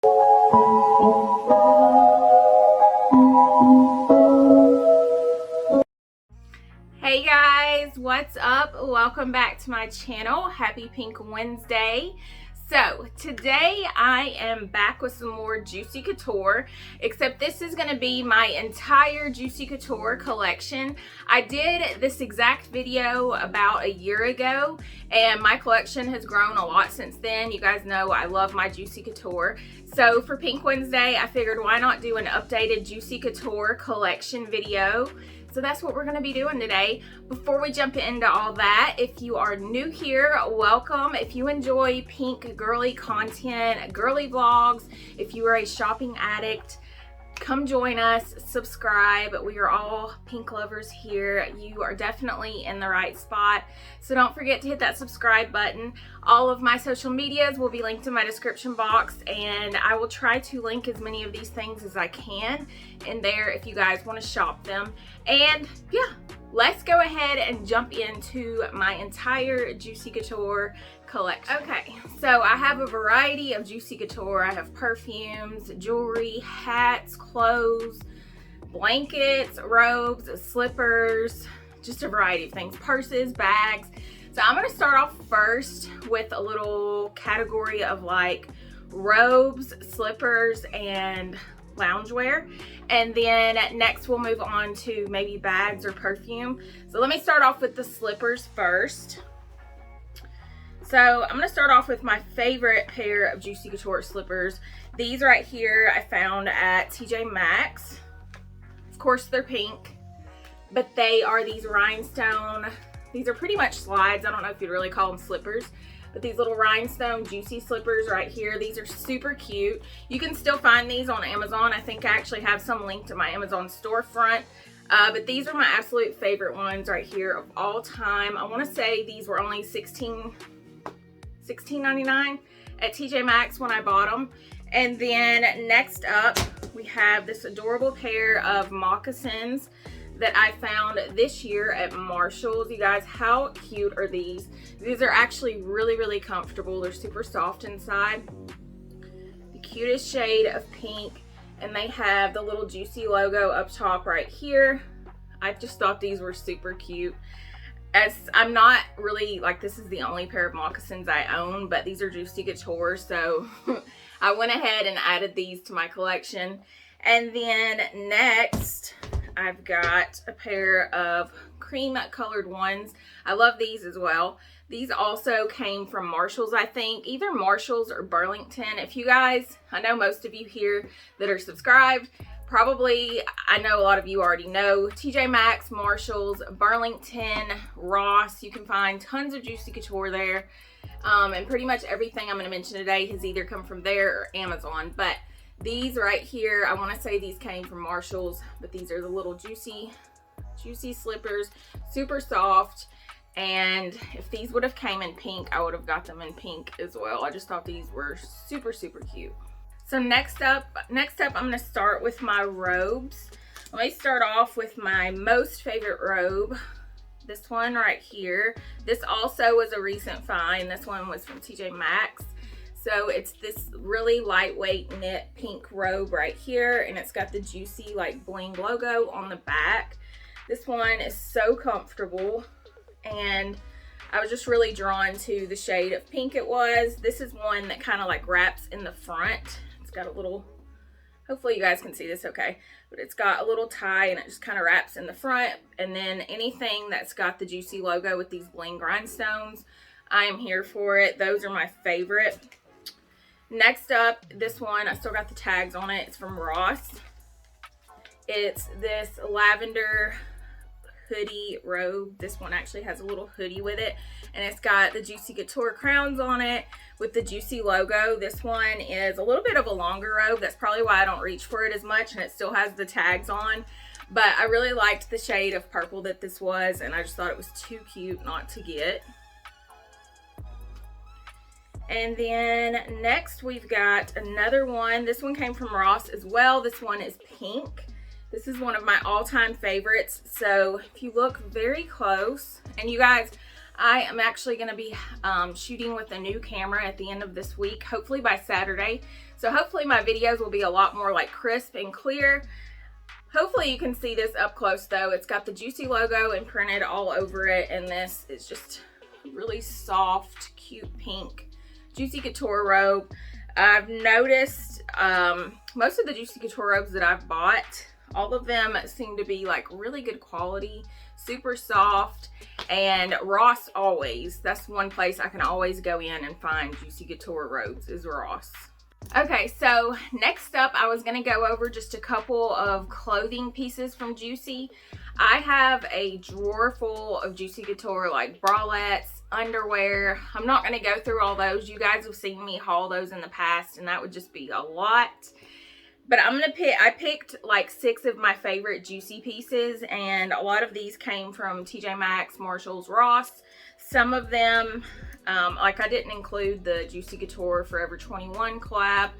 Hey guys, what's up? Welcome back to my channel. Happy Pink Wednesday. So today I am back with some more Juicy Couture, except this is going to be my entire Juicy Couture collection. I did this exact video about a year ago and my collection has grown a lot since then. You guys know I love my Juicy Couture. So for Pink Wednesday, I figured why not do an updated Juicy Couture collection video. So that's what we're going to be doing today. Before we jump into all that, if you are new here, welcome. If you enjoy pink girly content, girly vlogs, if you are a shopping addict, come join us, subscribe. We are all pink lovers here. You are definitely in the right spot. So don't forget to hit that subscribe button. All of my social medias will be linked in my description box, and I will try to link as many of these things as I can in there if you guys want to shop them. And yeah, let's go ahead and jump into my entire Juicy Couture collection. Okay, so I have a variety of Juicy Couture. I have perfumes, jewelry, hats, clothes, blankets, robes, slippers, just a variety of things, purses, bags. So I'm going to start off first with a little category of like robes, slippers, and loungewear, and then next we'll move on to maybe bags or perfume. So let me start off with the slippers first. So I'm going to start off with my favorite pair of Juicy Couture slippers. These right here I found at TJ Maxx. Of course they're pink, but they are these rhinestone, these are pretty much slides. I don't know if you'd really call them slippers, but these little rhinestone Juicy slippers right here, these are super cute. You can still find these on Amazon. I think I actually have some linked to my Amazon storefront. But these are my absolute favorite ones right here of all time. I want to say these were only $16.99 at TJ Maxx when I bought them. And then next up, we have this adorable pair of moccasins that I found this year at Marshall's. You guys, how cute are these? These are actually really, really comfortable. They're super soft inside. The cutest shade of pink, and they have the little Juicy logo up top right here. I just thought these were super cute. As I'm not really, like, this is the only pair of moccasins I own, but these are Juicy Couture, so I went ahead and added these to my collection. And then next, I've got a pair of cream colored ones. I love these as well. These also came from Marshall's, I think, either Marshall's or Burlington. If you guys, I know most of you here that are subscribed, probably, I know a lot of you already know, TJ Maxx, Marshall's, Burlington, Ross. You can find tons of Juicy Couture there. And pretty much everything I'm going to mention today has either come from there or Amazon. But these right here, I want to say these came from Marshall's, but these are the little Juicy slippers, super soft. And if these would have came in pink, I would have got them in pink as well. I just thought these were super, super cute. So next up, I'm going to start with my robes. Let me start off with my most favorite robe. This one right here. This also was a recent find. This one was from TJ Maxx. So it's this really lightweight knit pink robe right here, and it's got the Juicy like bling logo on the back. This one is so comfortable, and I was just really drawn to the shade of pink it was. This is one that kind of like wraps in the front. It's got a little, hopefully you guys can see this okay, but it's got a little tie and it just kind of wraps in the front. And then anything that's got the Juicy logo with these bling rhinestones, I am here for it. Those are my favorite. Next up, this one, I still got the tags on it. It's from Ross. It's this lavender hoodie robe. This one actually has a little hoodie with it, and it's got the Juicy Couture crowns on it with the Juicy logo. This one is a little bit of a longer robe. That's probably why I don't reach for it as much, and it still has the tags on. But I really liked the shade of purple that this was, and I just thought it was too cute not to get. And then next we've got another one. This one came from Ross as well. This one is pink. This is one of my all-time favorites. So if you look very close, and you guys, I am actually going to be shooting with a new camera at the end of this week, hopefully by Saturday. So hopefully my videos will be a lot more like crisp and clear. Hopefully you can see this up close though. It's got the Juicy logo imprinted all over it, and this is just really soft, cute pink Juicy Couture robe. I've noticed most of the Juicy Couture robes that I've bought, all of them seem to be like really good quality, super soft, and Ross always. That's one place I can always go in and find Juicy Couture robes is Ross. Okay, so next up I was going to go over just a couple of clothing pieces from Juicy. I have a drawer full of Juicy Couture like bralettes, underwear. I'm not going to go through all those. You guys have seen me haul those in the past and that would just be a lot. But I picked like 6 of my favorite Juicy pieces, and a lot of these came from TJ Maxx, Marshalls, Ross. Some of them, like I didn't include the Juicy Couture Forever 21 collab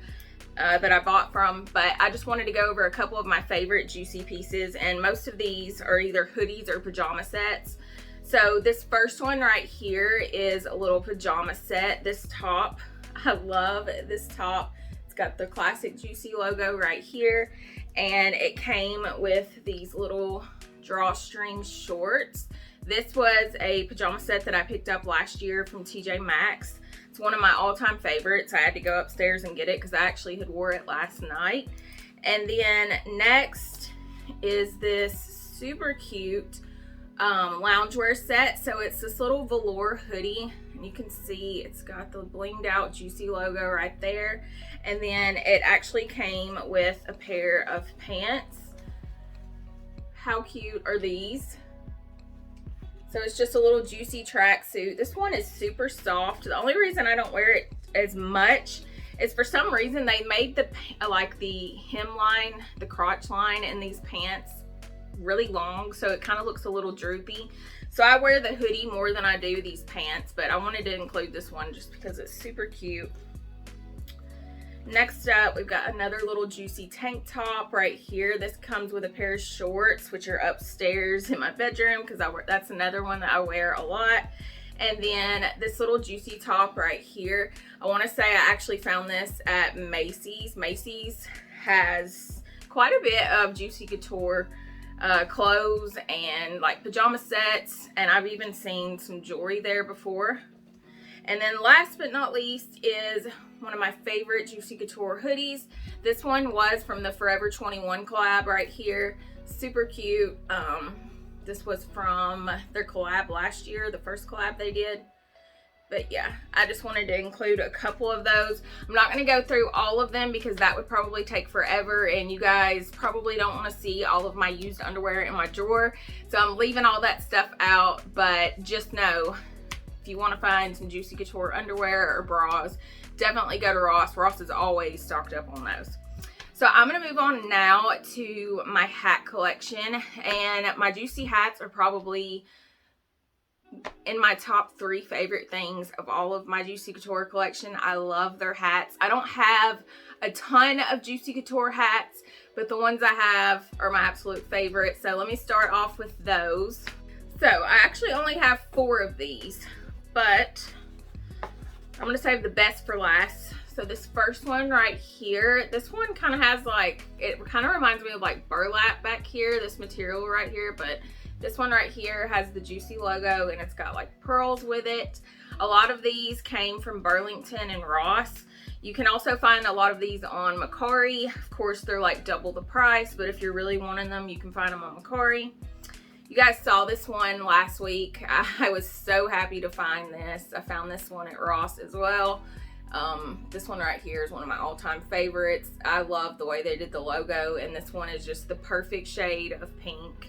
that I bought from, but I just wanted to go over a couple of my favorite Juicy pieces, and most of these are either hoodies or pajama sets. So this first one right here is a little pajama set. This top, I love this top. It's got the classic Juicy logo right here, and it came with these little drawstring shorts. This was a pajama set that I picked up last year from TJ Maxx. It's one of my all-time favorites. I had to go upstairs and get it because I actually had wore it last night. And then next is this super cute loungewear set. So it's this little velour hoodie, and you can see it's got the blinged out Juicy logo right there. And then it actually came with a pair of pants. How cute are these? So it's just a little Juicy tracksuit. This one is super soft. The only reason I don't wear it as much is for some reason they made the hemline, the crotch line in these pants really long, so it kind of looks a little droopy. So I wear the hoodie more than I do these pants, but I wanted to include this one just because it's super cute. Next up, we've got another little Juicy tank top right here. This comes with a pair of shorts, which are upstairs in my bedroom because that's another one that I wear a lot. And then this little Juicy top right here. I want to say I actually found this at Macy's. Macy's has quite a bit of Juicy Couture clothes and like pajama sets, and I've even seen some jewelry there before. And then last but not least is one of my favorite Juicy Couture hoodies. This one was from the Forever 21 collab right here. Super cute. This was from their collab last year, the first collab they did. But yeah, I just wanted to include a couple of those. I'm not going to go through all of them because that would probably take forever, and you guys probably don't want to see all of my used underwear in my drawer. So I'm leaving all that stuff out, but just know, if you want to find some Juicy Couture underwear or bras, definitely go to Ross. Ross is always stocked up on those. So I'm going to move on now to my hat collection, and my Juicy hats are probably in my top 3 favorite things of all of my Juicy Couture collection. I love their hats. I don't have a ton of Juicy Couture hats, but the ones I have are my absolute favorite. So let me start off with those. So I actually only have 4 of these, but I'm going to save the best for last. So this first one right here, this one kind of has like, it kind of reminds me of like burlap back here, this material right here, but this one right here has the Juicy logo and it's got like pearls with it. A lot of these came from Burlington and Ross. You can also find a lot of these on Mercari. Of course, they're like double the price, but if you're really wanting them, you can find them on Mercari. You guys saw this one last week. I was so happy to find this. I found this one at Ross as well. This one right here is one of my all-time favorites. I love the way they did the logo, and this one is just the perfect shade of pink.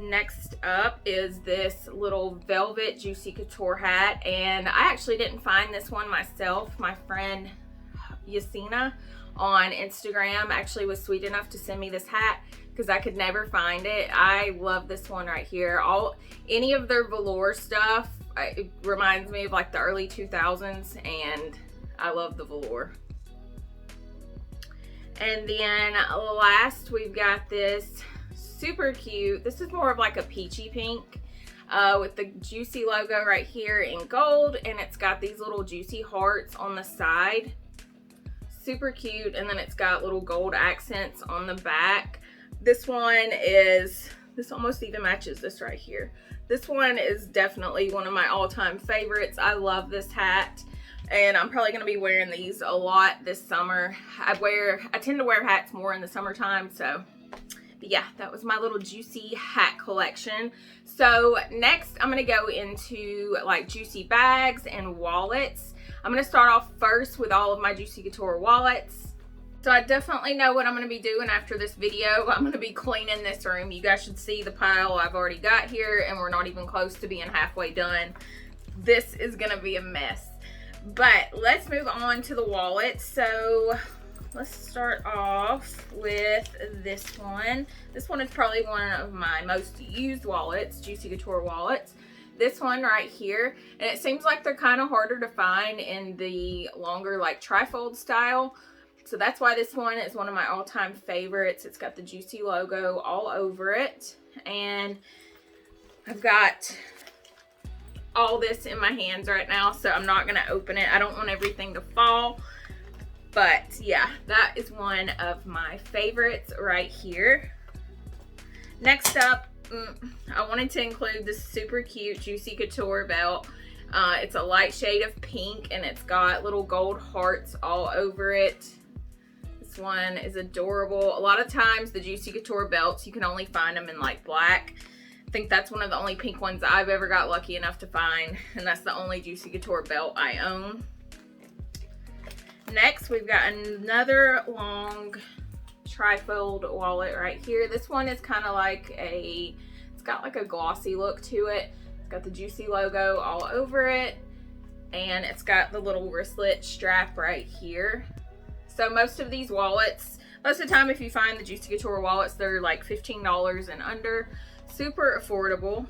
Next up is this little velvet Juicy Couture hat, and I actually didn't find this one myself. My friend Yasina on Instagram actually was sweet enough to send me this hat because I could never find it. I love this one right here. Any of their velour stuff, it reminds me of like the early 2000s, and I love the velour. And then last, we've got this super cute. This is more of like a peachy pink with the Juicy logo right here in gold, and it's got these little Juicy hearts on the side. Super cute, and then it's got little gold accents on the back. This almost even matches this right here. This one is definitely one of my all-time favorites. I love this hat, and I'm probably going to be wearing these a lot this summer. I tend to wear hats more in the summertime, so but yeah, that was my little Juicy hat collection. So next I'm going to go into like Juicy bags and wallets. I'm going to start off first with all of my Juicy Couture wallets. So I definitely know what I'm going to be doing after this video. I'm going to be cleaning this room. You guys should see the pile I've already got here, and we're not even close to being halfway done. This is going to be a mess. But let's move on to the wallet. So let's start off with this one. This one is probably one of my most used wallets, Juicy Couture wallets. This one right here, and it seems like they're kind of harder to find in the longer like trifold style. So that's why this one is one of my all-time favorites. It's got the Juicy logo all over it, and I've got all this in my hands right now, so I'm not gonna open it. I don't want everything to fall, but yeah, that is one of my favorites right here. Next up, I wanted to include this super cute Juicy Couture belt. It's a light shade of pink, and it's got little gold hearts all over it. This one is adorable. A lot of times the Juicy Couture belts, you can only find them in like black. I think that's one of the only pink ones I've ever got lucky enough to find, and that's the only Juicy Couture belt I own. Next, we've got another long trifold wallet right here. This one is kind of like it's got like a glossy look to it. It's got the Juicy logo all over it, and it's got the little wristlet strap right here. So most of these wallets, most of the time if you find the Juicy Couture wallets, they're like $15 and under. Super affordable.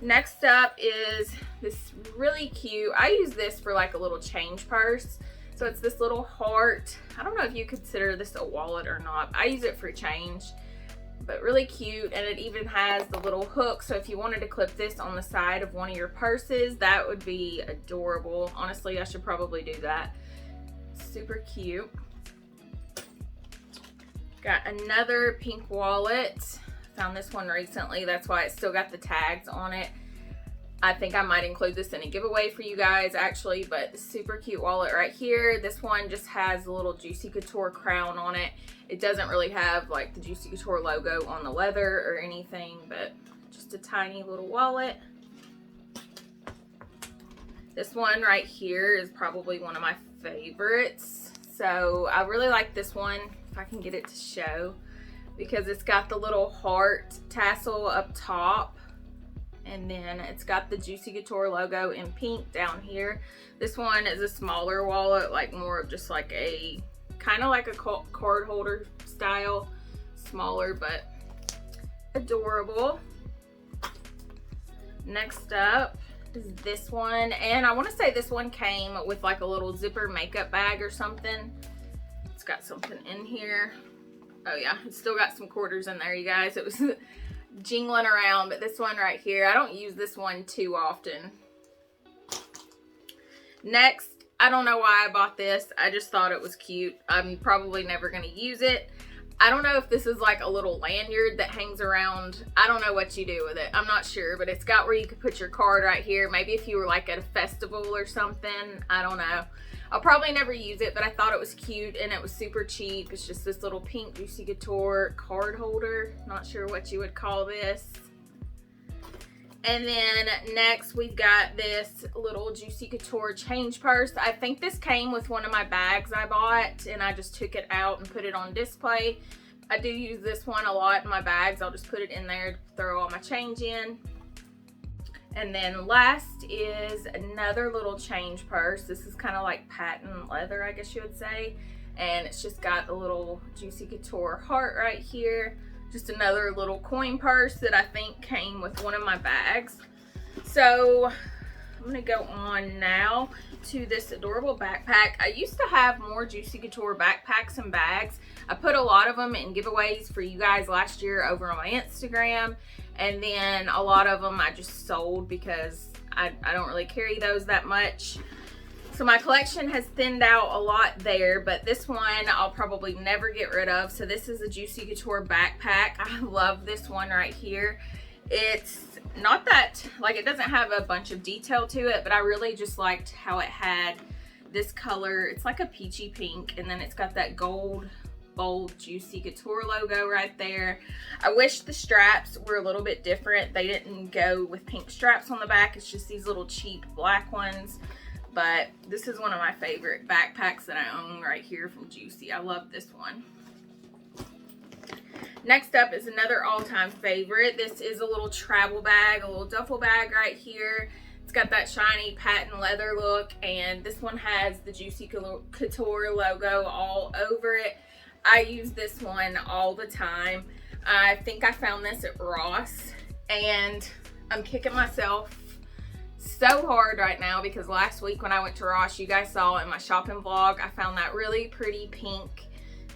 Next up is this really cute, I use this for like a little change purse. So it's this little heart. I don't know if you consider this a wallet or not. I use it for change, but really cute. And it even has the little hook. So if you wanted to clip this on the side of one of your purses, that would be adorable. Honestly, I should probably do that. Super cute. Got another pink wallet. Found this one recently. That's why it's still got the tags on it. I think I might include this in a giveaway for you guys actually, but super cute wallet right here. This one just has a little Juicy Couture crown on it. It doesn't really have like the Juicy Couture logo on the leather or anything, but just a tiny little wallet. This one right here is probably one of my favorites. So I really like this one, if I can get it to show, because it's got the little heart tassel up top. And then it's got the Juicy Couture logo in pink down here. This one is a smaller wallet, like more of just like a, kind of like a card holder style. Smaller, but adorable. Next up is this one. And I want to say this one came with like a little zipper makeup bag or something. It's got something in here. Oh yeah, it's still got some quarters in there, you guys. It was jingling around, but this one right here, I don't use this one too often. Next, I don't know why I bought this. I just thought it was cute. I'm probably never going to use it. I don't know if this is like a little lanyard that hangs around. I don't know what you do with it. I'm not sure, but it's got where you could put your card right here. Maybe if you were like at a festival or something. I don't know. I'll probably never use it, but I thought it was cute and it was super cheap. It's just this little pink Juicy Couture card holder. Not sure what you would call this. And then next we've got this little Juicy Couture change purse. I think this came with one of my bags I bought, and I just took it out and put it on display. I do use this one a lot in my bags. I'll just put it in there to throw all my change in. And then last is another little change purse. This is kind of like patent leather, I guess you would say. And it's just got the little Juicy Couture heart right here. Just another little coin purse that I think came with one of my bags. So I'm gonna go on now to this adorable backpack. I used to have more Juicy Couture backpacks and bags. I put a lot of them in giveaways for you guys last year over on my Instagram, and then a lot of them I just sold because I don't really carry those that much. So my collection has thinned out a lot there, but this one I'll probably never get rid of. So this is a Juicy Couture backpack. I love this one right here. It's not that, like, it doesn't have a bunch of detail to it, but I really just liked how it had this color. It's like a peachy pink, and then it's got that gold bold Juicy Couture logo right there. I wish the straps were a little bit different. They didn't go with pink straps on the back. It's just these little cheap black ones. But this is one of my favorite backpacks that I own right here from Juicy. I love this one. Next up is another all-time favorite. This is a little travel bag, a little duffel bag right here. It's got that shiny patent leather look, and this one has the Juicy Couture logo all over it. I use this one all the time. I think I found this at Ross, and I'm kicking myself so hard right now because last week when I went to Ross, you guys saw in my shopping vlog, I found that really pretty pink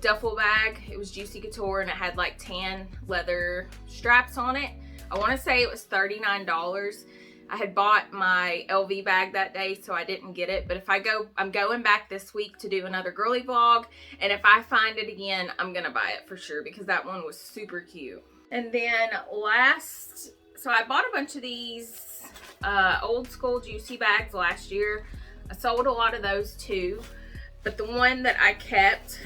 duffel bag. It was Juicy Couture and it had like tan leather straps on it. I want to say it was $39. I had bought my LV bag that day, so I didn't get it. But if I'm going back this week to do another girly vlog, and if I find it again, I'm gonna buy it for sure because that one was super cute. And then last, so I bought a bunch of these old school Juicy bags last year. I sold a lot of those too, but the one that I kept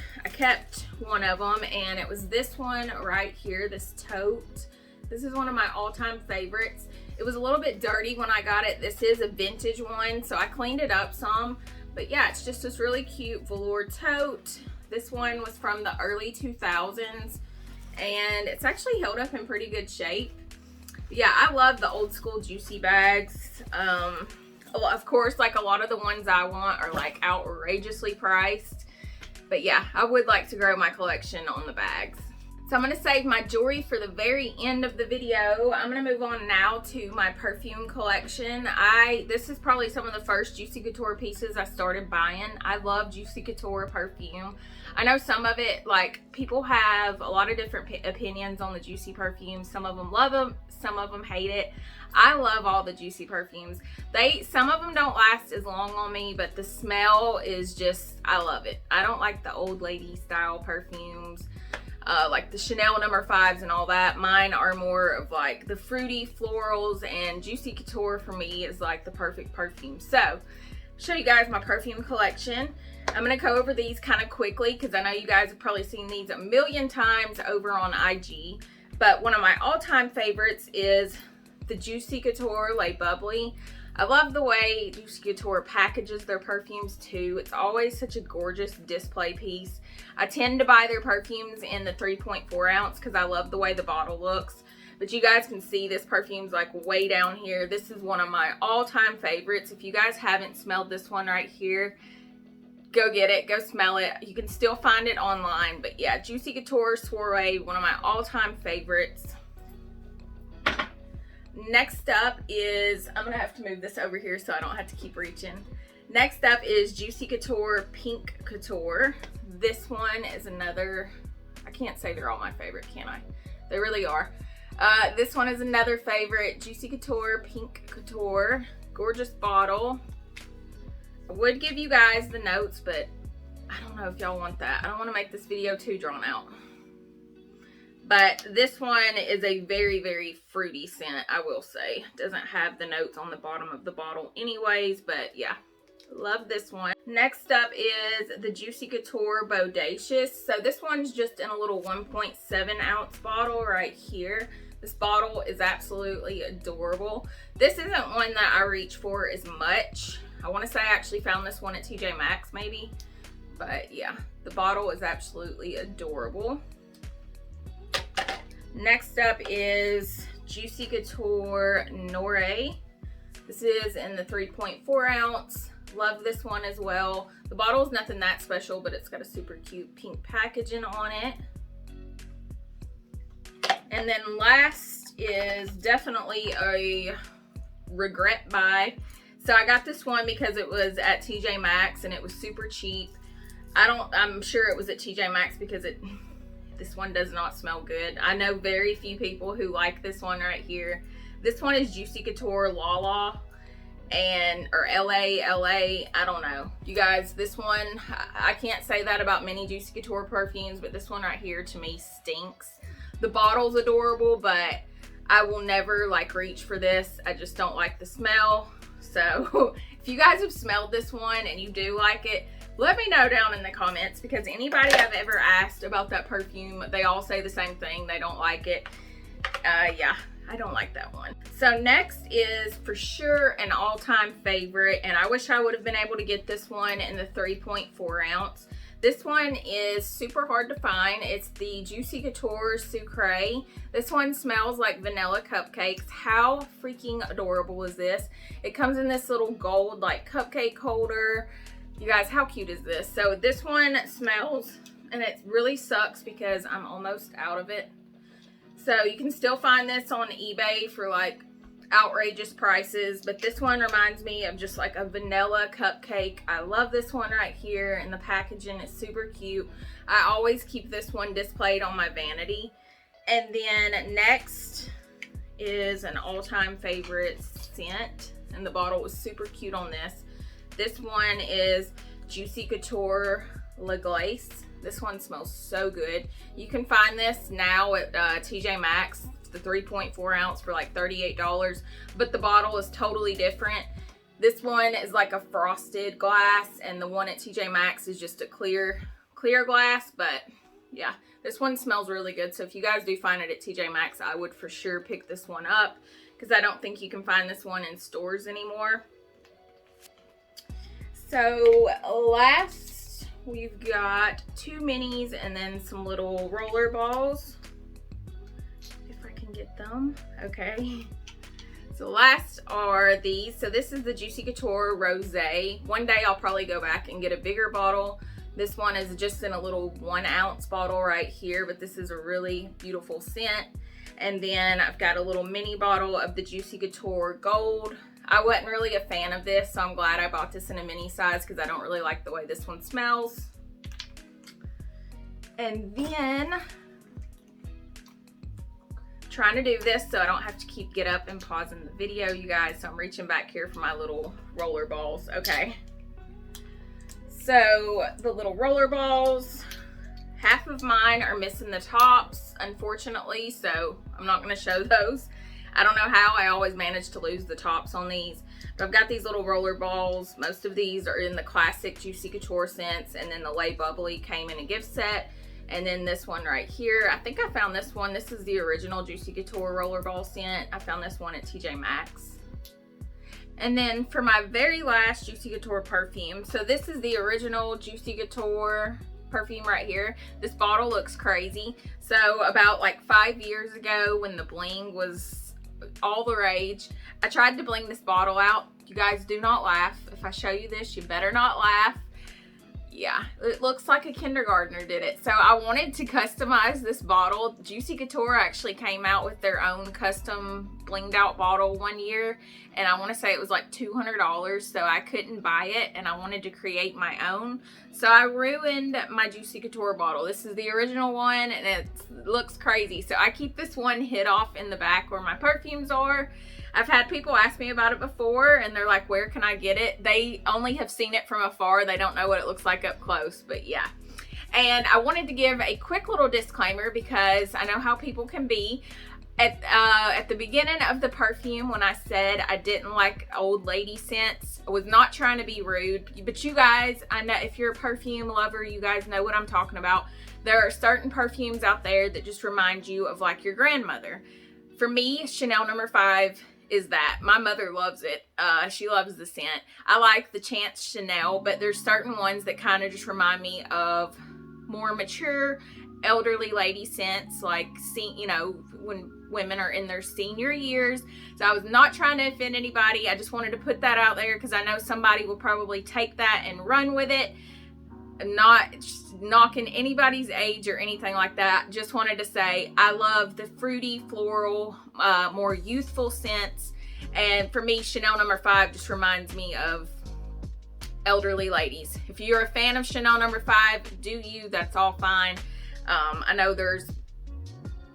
one of them, and it was this one right here, this tote. This is one of my all-time favorites. It was a little bit dirty when I got it. This is a vintage one, so I cleaned it up some, but yeah, it's just this really cute velour tote. This one was from the early 2000s, and it's actually held up in pretty good shape. Yeah, I love the old school Juicy bags. Of course, like a lot of the ones I want are like outrageously priced. But yeah, I would like to grow my collection on the bags. So I'm going to save my jewelry for the very end of the video. I'm going to move on now to my perfume collection. This is probably some of the first Juicy Couture pieces I started buying. I love Juicy Couture perfume. I know some of it, like, people have a lot of different opinions on the Juicy perfumes. Some of them love them, some of them hate it. I love all the Juicy perfumes. Some of them don't last as long on me, but the smell is just, I love it. I don't like the old lady style perfumes, like the Chanel No. 5s and all that. Mine are more of like the fruity florals, and Juicy Couture for me is like the perfect perfume. So, show you guys my perfume collection. I'm going to go over these kind of quickly because I know you guys have probably seen these a million times over on IG. But one of my all-time favorites is the Juicy Couture Le Bubbly. I love the way Juicy Couture packages their perfumes too. It's always such a gorgeous display piece. I tend to buy their perfumes in the 3.4 ounce because I love the way the bottle looks. But you guys can see this perfume's like way down here. This is one of my all-time favorites. If you guys haven't smelled this one right here, go get it, go smell it. You can still find it online. But yeah, Juicy Couture Soiree, one of my all-time favorites. Next up is, I'm gonna have to move this over here so I don't have to keep reaching. Next up is Juicy Couture Pink Couture. This one is another, I can't say they're all my favorite, can I? They really are. This one is another favorite, Juicy Couture Pink Couture. Gorgeous bottle. I would give you guys the notes, but I don't know if y'all want that. I don't want to make this video too drawn out. But this one is a very, very fruity scent, I will say. Doesn't have the notes on the bottom of the bottle anyways, but yeah, love this one. Next up is the Juicy Couture Bodacious. So this one's just in a little 1.7 ounce bottle right here. This bottle is absolutely adorable. This isn't one that I reach for as much. I want to say I actually found this one at TJ Maxx maybe. But yeah, the bottle is absolutely adorable. Next up is Juicy Couture Noire. This is in the 3.4 ounce. Love this one as well. The bottle is nothing that special, but it's got a super cute pink packaging on it. And then last is definitely a regret buy. So I got this one because it was at TJ Maxx and it was super cheap. I'm sure it was at TJ Maxx because this one does not smell good. I know very few people who like this one right here. This one is Juicy Couture La or LA, I don't know. You guys, this one, I can't say that about many Juicy Couture perfumes, but this one right here to me stinks. The bottle's adorable, but I will never like reach for this. I just don't like the smell. So if you guys have smelled this one and you do like it, let me know down in the comments, because anybody I've ever asked about that perfume, they all say the same thing. They don't like it. Yeah, I don't like that one. So next is for sure an all-time favorite, and I wish I would have been able to get this one in the 3.4 ounce. This one is super hard to find. It's the Juicy Couture Sucre. This one smells like vanilla cupcakes. How freaking adorable is this? It comes in this little gold like cupcake holder. You guys, how cute is this? So this one smells, and it really sucks because I'm almost out of it. So you can still find this on eBay for like outrageous prices, but this one reminds me of just like a vanilla cupcake. I love this one right here, and the packaging is super cute. I always keep this one displayed on my vanity. And then next is an all-time favorite scent, and the bottle was super cute on this. This one is Juicy Couture La Glace. This one smells so good. You can find this now at TJ Maxx, the 3.4 ounce for like $38, but the bottle is totally different. This one is like a frosted glass, and the one at TJ Maxx is just a clear glass. But yeah, this one smells really good. So if you guys do find it at TJ Maxx, I would for sure pick this one up, because I don't think you can find this one in stores anymore. So last, we've got two minis and then some little roller balls. If I can get them. Okay. So last are these. So this is the Juicy Couture Rosé. One day I'll probably go back and get a bigger bottle. This one is just in a little 1 ounce bottle right here, but this is a really beautiful scent. And then I've got a little mini bottle of the Juicy Couture Gold. I wasn't really a fan of this, so I'm glad I bought this in a mini size because I don't really like the way this one smells. And then, trying to do this so I don't have to get up and pausing the video, you guys. So I'm reaching back here for my little roller balls. Okay. So the little roller balls, half of mine are missing the tops, unfortunately, so I'm not going to show those. I don't know how I always manage to lose the tops on these, but I've got these little roller balls. Most of these are in the classic Juicy Couture scents, and then the Lay Bubbly came in a gift set. And then this one right here, I think I found this one. This is the original Juicy Couture rollerball scent. I found this one at TJ Maxx. And then for my very last Juicy Couture perfume, so this is the original Juicy Couture perfume right here. This bottle looks crazy. So about like 5 years ago, when the bling was all the rage, I tried to bling this bottle out. You guys, do not laugh. If I show you this, you better not laugh. Yeah, it looks like a kindergartner did it. So I wanted to customize this bottle. Juicy Couture actually came out with their own custom blinged out bottle one year, and I want to say it was like $200, so I couldn't buy it, and I wanted to create my own. So I ruined my Juicy Couture bottle. This is the original one, and it looks crazy. So I keep this one hid off in the back where my perfumes are. I've had people ask me about it before, and they're like, where can I get it? They only have seen it from afar. They don't know what it looks like up close, but yeah. And I wanted to give a quick little disclaimer because I know how people can be. At the beginning of the perfume, when I said I didn't like old lady scents, I was not trying to be rude, but you guys, I know if you're a perfume lover, you guys know what I'm talking about. There are certain perfumes out there that just remind you of like your grandmother. For me, Chanel No. 5 is that. My mother loves it. She loves the scent. I like the Chance Chanel, but there's certain ones that kind of just remind me of more mature, elderly lady scents, like, you know, when women are in their senior years. So I was not trying to offend anybody. I just wanted to put that out there because I know somebody will probably take that and run with it. I'm not knocking anybody's age or anything like that. Just wanted to say I love the fruity, floral, more youthful scents. And for me, Chanel No. 5 just reminds me of elderly ladies. If you're a fan of Chanel No. 5, do you, that's all fine. I know there's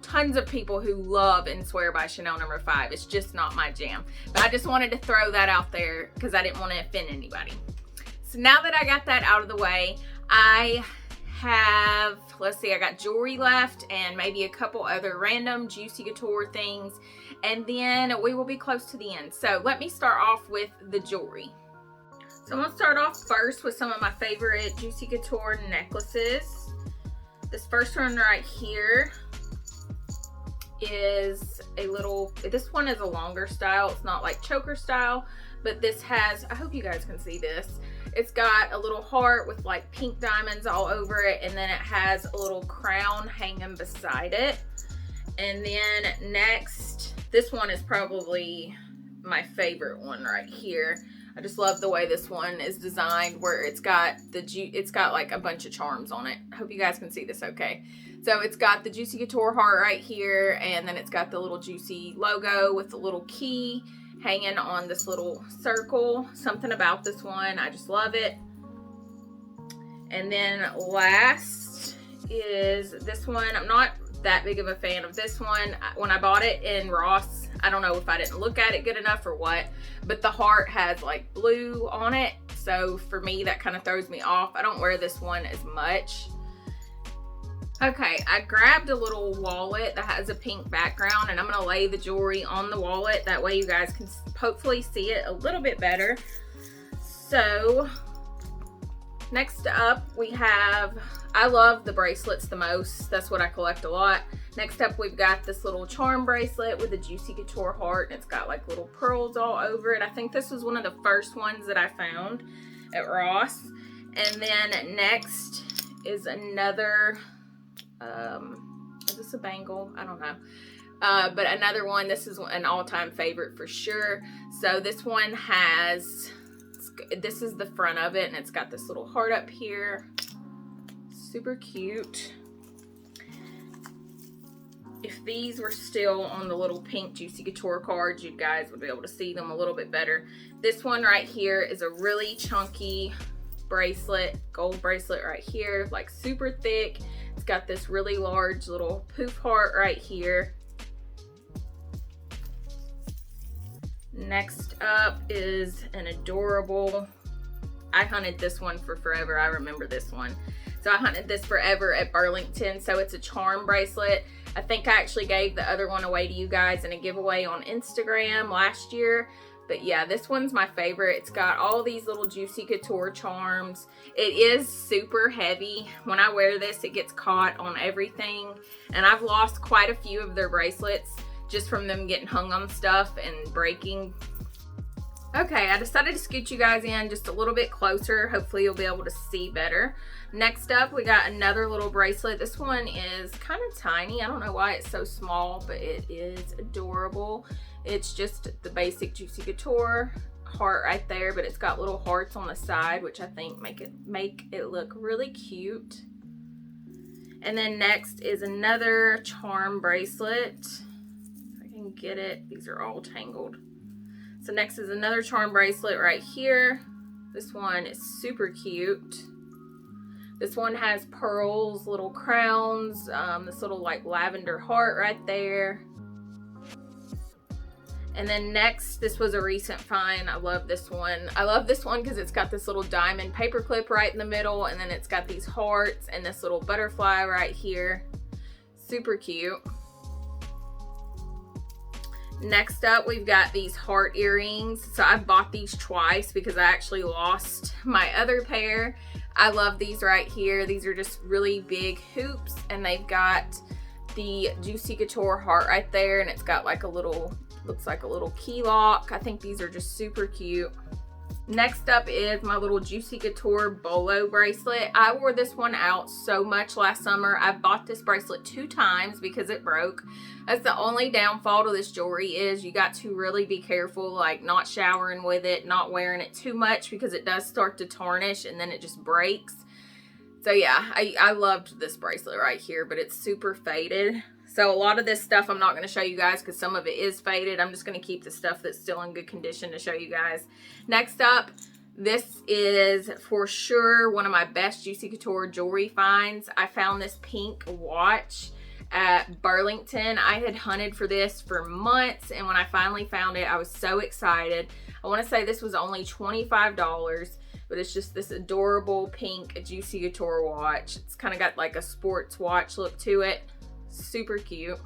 tons of people who love and swear by Chanel No. 5. It's just not my jam. But I just wanted to throw that out there because I didn't want to offend anybody. So now that I got that out of the way, I have, let's see, I got jewelry left and maybe a couple other random Juicy Couture things. And then we will be close to the end. So let me start off with the jewelry. So I'm going to start off first with some of my favorite Juicy Couture necklaces. This first one right here is a little, this one is a longer style. It's not like choker style, but this has, I hope you guys can see this. It's got a little heart with like pink diamonds all over it, and then it has a little crown hanging beside it. And then next, this one is probably my favorite one right here. I just love the way this one is designed, where it's got like a bunch of charms on it. I hope you guys can see this okay. So it's got the Juicy Couture heart right here, and then it's got the little Juicy logo with the little key hanging on this little circle. Something about this one, I just love it. And then last is this one. I'm not that big of a fan of this one. When I bought it in Ross, I don't know if I didn't look at it good enough or what, but the heart has like blue on it, so for me that kind of throws me off. I don't wear this one as much. Okay, I grabbed a little wallet that has a pink background, and I'm going to lay the jewelry on the wallet. That way you guys can hopefully see it a little bit better. So next up we have, I love the bracelets the most. That's what I collect a lot. Next up we've got this little charm bracelet with a Juicy Couture heart, and it's got like little pearls all over it. I think this was one of the first ones that I found at Ross. And then next is another, is this a bangle? I don't know. But another one, this is an all-time favorite for sure. So this one has, this is the front of it, and it's got this little heart up here. Super cute. If these were still on the little pink Juicy Couture cards, you guys would be able to see them a little bit better. This one right here is a really chunky bracelet, gold bracelet right here, like super thick. It's got this really large little poof heart right here. Next up is an adorable, I hunted this one for forever. I remember this one. So I hunted this forever at Burlington. So it's a charm bracelet. I think I actually gave the other one away to you guys in a giveaway on Instagram last year. But yeah, this one's my favorite. It's got all these little Juicy Couture charms. It is super heavy. When I wear this, it gets caught on everything. And I've lost quite a few of their bracelets just from them getting hung on stuff and breaking. Okay, I decided to scoot you guys in just a little bit closer. Hopefully you'll be able to see better. Next up, we got another little bracelet. This one is kind of tiny. I don't know why it's so small, but it is adorable. It's just the basic Juicy Couture heart right there, but it's got little hearts on the side, which I think make it look really cute. And then next is another charm bracelet. If I can get it, these are all tangled. So next is another charm bracelet right here. This one is super cute. This one has pearls, little crowns, this little like lavender heart right there. And then next, this was a recent find. I love this one. I love this one because it's got this little diamond paperclip right in the middle, and then it's got these hearts and this little butterfly right here. Super cute. Next up, we've got these heart earrings. So I bought these twice because I actually lost my other pair. I love these right here. These are just really big hoops, and they've got the Juicy Couture heart right there, and it's got like a little, looks like a little key lock. I think these are just super cute. Next up is my little Juicy Couture bolo bracelet. I wore this one out so much last summer. I bought this bracelet 2 times because it broke. That's the only downfall to this jewelry, is you got to really be careful, like not showering with it, not wearing it too much, because it does start to tarnish and then it just breaks. So yeah, I loved this bracelet right here, but it's super faded. So a lot of this stuff I'm not going to show you guys because some of it is faded. I'm just going to keep the stuff that's still in good condition to show you guys. Next up, this is for sure one of my best Juicy Couture jewelry finds. I found this pink watch at Burlington. I had hunted for this for months, and when I finally found it, I was so excited. I want to say this was only $25, but it's just this adorable pink Juicy Couture watch. It's kind of got like a sports watch look to it. Super cute.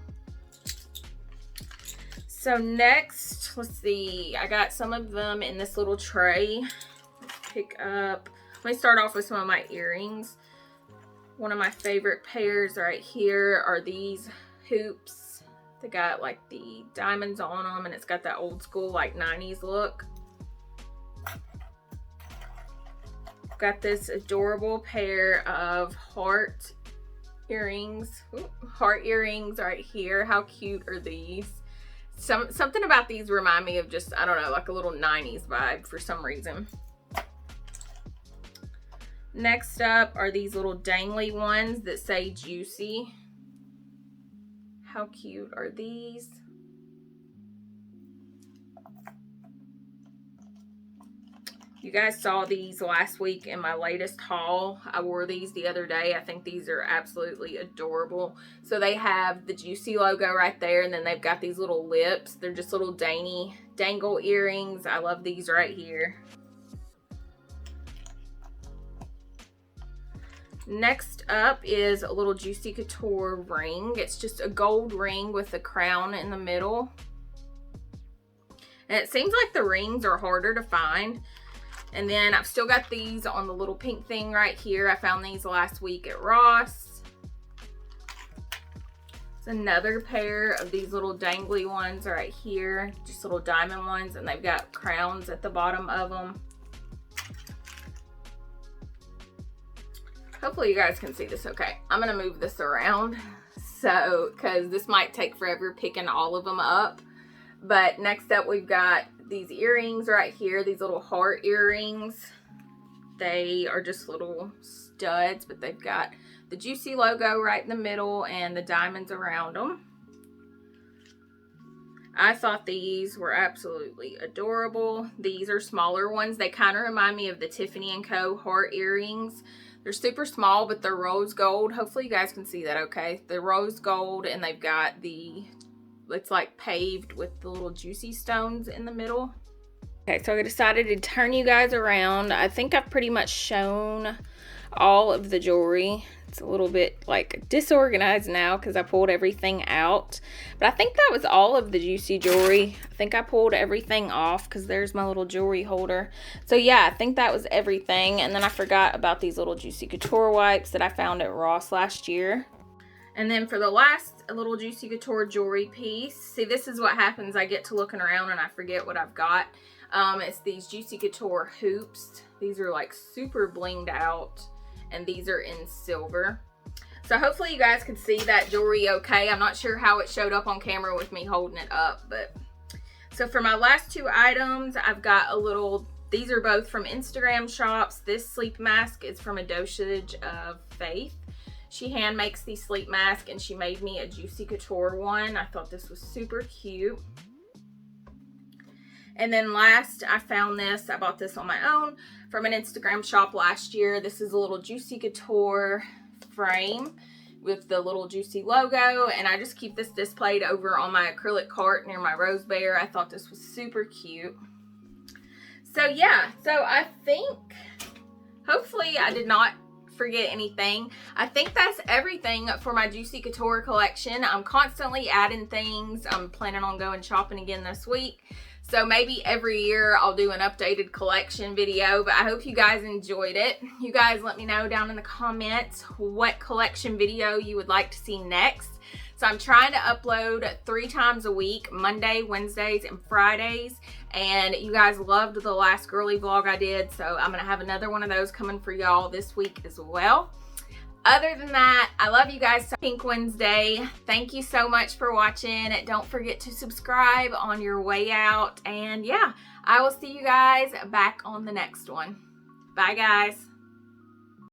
So next, let's see, I got some of them in this little tray. Let's pick up, let me start off with some of my earrings. One of my favorite pairs right here are these hoops. They got like the diamonds on them, and it's got that old school like 90s look. Got this adorable pair of heart earrings. Ooh, heart earrings right here. How cute are these? Something about these remind me of just, I don't know, like a little 90s vibe for some reason. Next up are these little dangly ones that say Juicy. How cute are these? You guys saw these last week in my latest haul. I wore these the other day. I think these are absolutely adorable. So they have the Juicy logo right there, and then they've got these little lips. They're just little dainty dangle earrings. I love these right here. Next up is a little Juicy Couture ring. It's just a gold ring with a crown in the middle. And it seems like the rings are harder to find. And then I've still got these on the little pink thing right here. I found these last week at Ross. It's another pair of these little dangly ones right here. Just little diamond ones, and they've got crowns at the bottom of them. Hopefully you guys can see this okay. I'm gonna move this around because this might take forever picking all of them up. But next up we've got these earrings right here, these little heart earrings. They are just little studs, but they've got the Juicy logo right in the middle and the diamonds around them. I thought these were absolutely adorable. These are smaller ones. They kind of remind me of the Tiffany & Co. heart earrings. They're super small, but they're rose gold. Hopefully you guys can see that okay. They're rose gold, and they've got it's like paved with the little Juicy stones in the middle. Okay, so I decided to turn you guys around. I think I've pretty much shown all of the jewelry. It's a little bit like disorganized now because I pulled everything out. But I think that was all of the Juicy jewelry. I think I pulled everything off because there's my little jewelry holder. So yeah, I think that was everything. And then I forgot about these little Juicy Couture wipes that I found at Ross last year. And then for the last little Juicy Couture jewelry piece, see, this is what happens. I get to looking around and I forget what I've got. It's these Juicy Couture hoops. These are like super blinged out, and these are in silver. So hopefully you guys can see that jewelry okay. I'm not sure how it showed up on camera with me holding it up, but so for my last two items, I've got a little, these are both from Instagram shops. This sleep mask is from a Dosage of Faith. She hand makes these sleep masks, and she made me a Juicy Couture one. I thought this was super cute. And then last, I found this. I bought this on my own from an Instagram shop last year. This is a little Juicy Couture frame with the little Juicy logo, and I just keep this displayed over on my acrylic cart near my rose bear. I thought this was super cute. So yeah, so I think, hopefully I did not forget anything. I think that's everything for my Juicy Couture collection. I'm constantly adding things. I'm planning on going shopping again this week. So maybe every year I'll do an updated collection video, but I hope you guys enjoyed it. You guys let me know down in the comments what collection video you would like to see next. So I'm trying to upload 3 times a week, Monday, Wednesdays, and Fridays. And you guys loved the last girly vlog I did, so I'm gonna have another one of those coming for y'all this week as well. Other than that, I love you guys. Pink Wednesday. Thank you so much for watching. Don't forget to subscribe on your way out. And yeah, I will see you guys back on the next one. Bye guys.